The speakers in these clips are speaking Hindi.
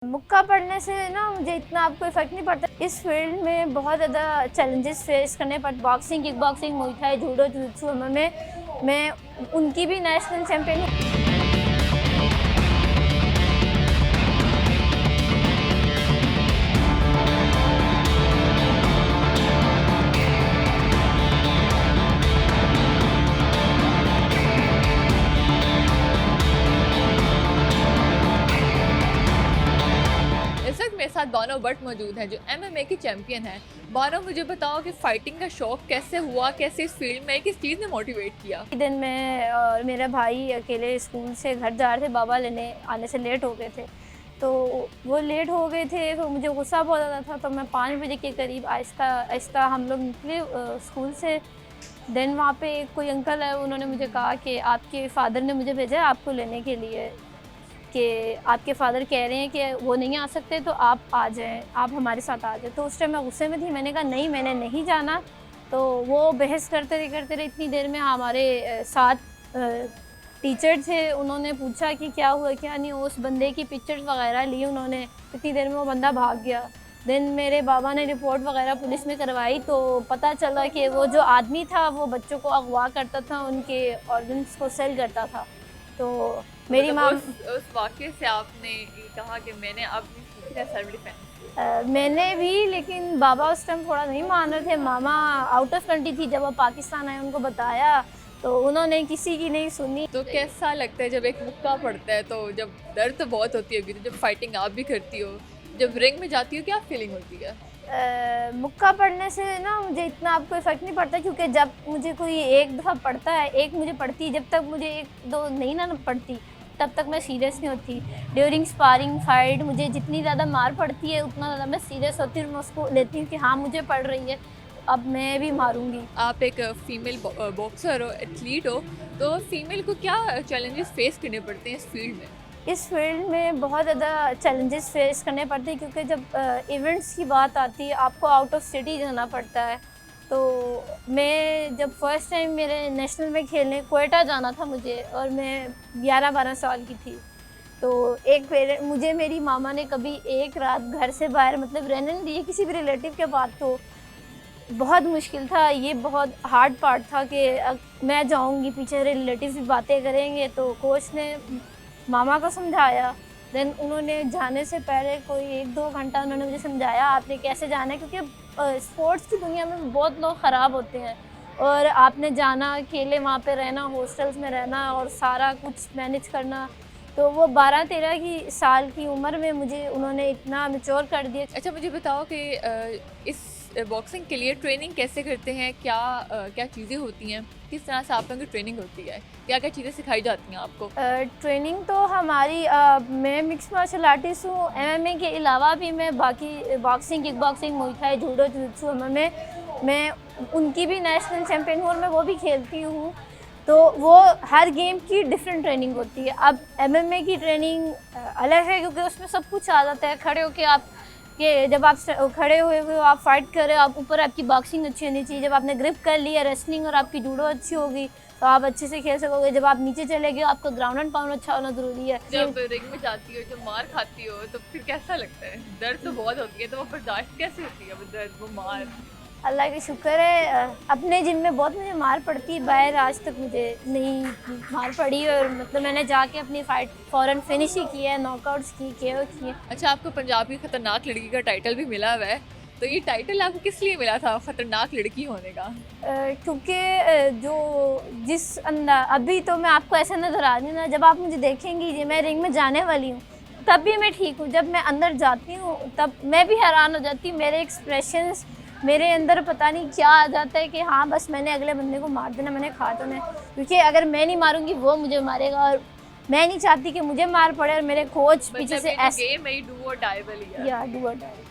मुक्का पड़ने से ना मुझे इतना आपको इफेक्ट नहीं पड़ता। इस फील्ड में बहुत ज़्यादा चैलेंजेस फेस करने पड़ते। बॉक्सिंग, किक बॉक्सिंग, मुay थाई, जूडो, जुजित्सु में मैं उनकी भी नेशनल चैम्पियन हूँ। इस वक्त मेरे साथ बानो भट्ट मौजूद हैं जो एमएमए की चैंपियन हैं। बानो, मुझे बताओ कि फाइटिंग का शौक कैसे हुआ, कैसे इस फील्ड में, किस चीज़ ने मोटिवेट किया? एक दिन मैं और मेरा भाई अकेले स्कूल से घर जा रहे थे, बाबा लेने आने से लेट हो गए थे। तो वो लेट हो गए थे तो मुझे गुस्सा बहुत ज़्यादा था। तो मैं 5 बजे के करीब आहिस्ता आहिस्ता हम लोग निकले स्कूल से। देन वहाँ पे कोई अंकल है, उन्होंने मुझे कहा कि आपके फ़ादर ने मुझे भेजा है आपको लेने के लिए, कि आपके फ़ादर कह रहे हैं कि वो नहीं आ सकते तो आप आ जाएं, आप हमारे साथ आ जाएं। तो उस टाइम मैं गुस्से में थी, मैंने कहा नहीं, मैंने नहीं जाना। तो वो बहस करते रहे इतनी देर में हमारे साथ टीचर थे, उन्होंने पूछा कि क्या हुआ क्या नहीं। उस बंदे की पिक्चर्स वगैरह ली उन्होंने, इतनी देर में वो बंदा भाग गया। देन मेरे बाबा ने रिपोर्ट वगैरह पुलिस में करवाई तो पता चला कि वो जो आदमी था वो बच्चों को अगवा करता था, उनके ऑर्गन्स को सेल करता था। तो मेरी माँ उस वाक़ये से आपने ये कहा कि मैंने अपनी सीखी है सेल्फ डिफेंस। मैंने भी, लेकिन बाबा उस टाइम थोड़ा नहीं मान रहे थे। मामा आउट ऑफ कंट्री थी, जब वो पाकिस्तान आए उनको बताया तो उन्होंने किसी की नहीं सुनी। तो कैसा लगता है जब एक मुक्का पड़ता है? तो जब दर्द तो बहुत होती होगी, तो जब फाइटिंग आप भी करती हो, जब रिंग में जाती हो, क्या फीलिंग होती है? मुक्का पड़ने से ना मुझे इतना आपको इफेक्ट नहीं पड़ता, क्योंकि जब मुझे कोई एक दफ़ा पड़ता है, एक मुझे पड़ती है, जब तक मुझे एक दो नहीं ना पड़ती तब तक मैं सीरियस नहीं होती। ड्यूरिंग स्पारिंग फाइट मुझे जितनी ज़्यादा मार पड़ती है उतना ज़्यादा मैं सीरियस होती हूँ। मैं उसको लेती हूँ कि हाँ मुझे पड़ रही है, अब मैं भी मारूंगी। आप एक फीमेल बॉक्सर हो, एथलीट हो, तो फीमेल को क्या चैलेंजेस फेस करने पड़ते हैं इस फील्ड में? इस फील्ड में बहुत ज़्यादा चैलेंजेस फेस करने पड़ते हैं, क्योंकि जब इवेंट्स की बात आती है आपको आउट ऑफ सिटी जाना पड़ता है। तो मैं जब फर्स्ट टाइम मेरे नेशनल में खेलने क्वेटा जाना था मुझे, और मैं 11-12 साल की थी। तो एक पेरेंट मुझे, मेरी मामा ने कभी एक रात घर से बाहर मतलब रहने नहीं दिए किसी भी रिलेटिव के पास। तो बहुत मुश्किल था, ये बहुत हार्ड पार्ट था कि मैं जाऊंगी, पीछे रिलेटिव्स भी बातें करेंगे। तो कोच ने मामा को समझाया। देन उन्होंने जाने से पहले कोई 1-2 घंटा उन्होंने मुझे समझाया आपने कैसे जाना है, क्योंकि स्पोर्ट्स की दुनिया में बहुत लोग ख़राब होते हैं और आपने जाना, अकेले वहाँ पे रहना, हॉस्टल्स में रहना और सारा कुछ मैनेज करना। तो वो 12-13 की साल की उम्र में मुझे उन्होंने इतना मैच्योर कर दिया। अच्छा, मुझे बताओ कि इस बॉक्सिंग के लिए ट्रेनिंग कैसे करते हैं? क्या चीज़ें होती हैं? किस तरह से आप लोगों की ट्रेनिंग होती है? क्या-क्या चीज़ें सिखाई जाती हैं आपको? ट्रेनिंग तो हमारी मैं मिक्स मार्शल आर्टिस्ट हूँ। एमएमए के अलावा भी मैं बाकी बॉक्सिंग, किक बॉक्सिंग, मुay थाई, जूडो, जुजित्सु में मैं उनकी भी नेशनल चैम्पियन हूँ और मैं वो भी खेलती हूँ। तो वो हर गेम की डिफरेंट ट्रेनिंग होती है। अब एमएमए की ट्रेनिंग अलग है, क्योंकि उसमें सब कुछ आ जाता है। खड़े होके आप कि जब आप खड़े हुए हो, आप फाइट कर रहे हो, आप ऊपर आपकी बॉक्सिंग अच्छी होनी चाहिए। जब आपने ग्रिप कर लिया रेसलिंग और आपकी जूडो अच्छी होगी तो आप अच्छे से खेल सकोगे। जब आप नीचे चले गए आपका ग्राउंड एंड पाउंड अच्छा होना ज़रूरी है। जब रिंग में जाती हो, जब मार खाती हो, तो फिर कैसा लगता है? दर्द तो बहुत होती है, तो वो बर्दाश्त कैसे होती है वो दर्द, वो मार? अल्लाह का शुक्र है, अपने जिम में बहुत मुझे मार पड़ती है, बाहर आज तक मुझे नहीं मार पड़ी। और मतलब मैंने जाके अपनी फ़ाइट फ़ौरन फिनिश ही की है, नॉकआउट्स की, केओ किए। अच्छा, आपको पंजाब की खतरनाक लड़की का टाइटल भी मिला हुआ है, तो ये टाइटल आपको किस लिए मिला था खतरनाक लड़की होने का? क्योंकि जो जिस अंदा अभी तो मैं आपको ऐसा नज़र आ रही हूँ ना, जब आप मुझे देखेंगी कि मैं रिंग में जाने वाली हूँ तब भी मैं ठीक हूँ, जब मैं अंदर जाती हूँ तब मैं भी हैरान हो जाती हूँ। मेरे एक्सप्रेशंस, मेरे अंदर पता नहीं क्या आ जाता है कि हाँ बस मैंने अगले बंदे को मार देना, मैंने खा देना है। क्योंकि अगर मैं नहीं मारूंगी वो मुझे मारेगा, और मैं नहीं चाहती कि मुझे मार पड़े। और मेरे कोच पीछे से ऐसे गेम में डू और डाई वाली है। या डू और डाई।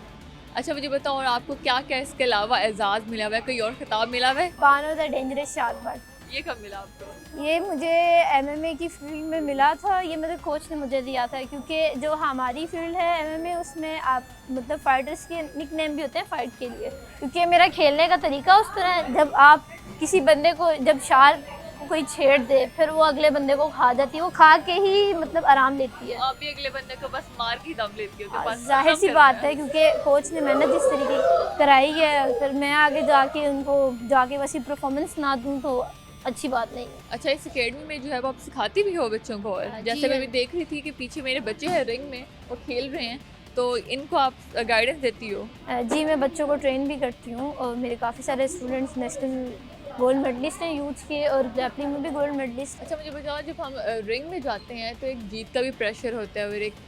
अच्छा, मुझे बताओ, और आपको क्या-क्या इसके अलावा एजाज़ मिला हुआ है? कोई और खिताब मिला हुआ है? Bano the dangerous shark. ये कब मिला आपको? ये मुझे एमएमए की फील्ड में मिला था, ये मेरे कोच ने मुझे दिया था। क्योंकि जो हमारी फील्ड है एमएमए, उसमें आप मतलब फाइटर्स के निकनेम भी होते हैं फ़ाइट के लिए। क्योंकि मेरा खेलने का तरीका उस तरह है, जब आप किसी बंदे को, जब शार्क कोई छेड़ दे फिर वो अगले बंदे को खा जाती है, वो खा के ही मतलब आराम लेती है। आप भी अगले बंदे को बस मार के ही दम लेती हो, बस जाहिर खत्म सी करना बात है क्योंकि कोच ने मेहनत जिस तरीके की कराई है, फिर मैं आगे जाके उनको जाके वैसी परफॉर्मेंस ना दूँ तो अच्छी बात नहीं है। अच्छा, इस अकेडमी में जो है वो आप सिखाती भी हो बच्चों को? और जी जैसे मैं है। भी देख रही थी कि पीछे मेरे बच्चे हैं रिंग में, वो खेल रहे हैं, तो इनको आप गाइडेंस देती हो? जी, मैं बच्चों को ट्रेन भी करती हूँ और मेरे काफ़ी सारे स्टूडेंट्स नेशनल गोल्ड मेडलिस्ट हैं यूथ के, और ग्रैपलिंग में भी गोल्ड मेडलिस्ट। अच्छा, मुझे बताओ, जब हम रिंग में जाते हैं तो एक जीत का भी प्रेशर होता है और एक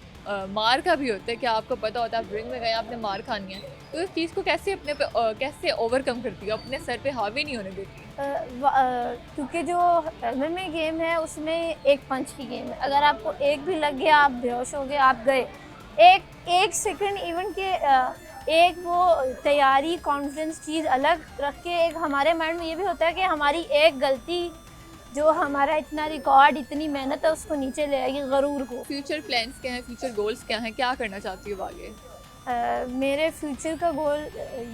मार का भी होता है कि आपको पता होता है आप रिंग में गए, आपने मार खानी है, तो इस चीज़ को कैसे अपने पे कैसे ओवरकम करती हो, अपने सर पे हावी नहीं होने देती? क्योंकि जो एमएमए गेम है उसमें एक पंच की गेम है, अगर आपको एक भी लग गया आप बेहोश हो गए, आप गए। एक एक सेकंड इवन के एक वो तैयारी कॉन्फिडेंस चीज़ अलग रख के, एक हमारे माइंड में ये भी होता है कि हमारी एक गलती जो हमारा इतना रिकॉर्ड, इतनी मेहनत है, उसको नीचे ले आएगी, गरूर को। फ्यूचर प्लान्स क्या हैं, फ्यूचर गोल्स क्या हैं, क्या करना चाहती हो आगे? मेरे फ्यूचर का गोल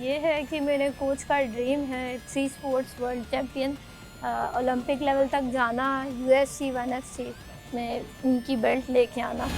ये है कि मेरे कोच का ड्रीम है 3 sports world champion, Olympic level तक जाना, UFC 1FC में उनकी बेल्ट लेके आना।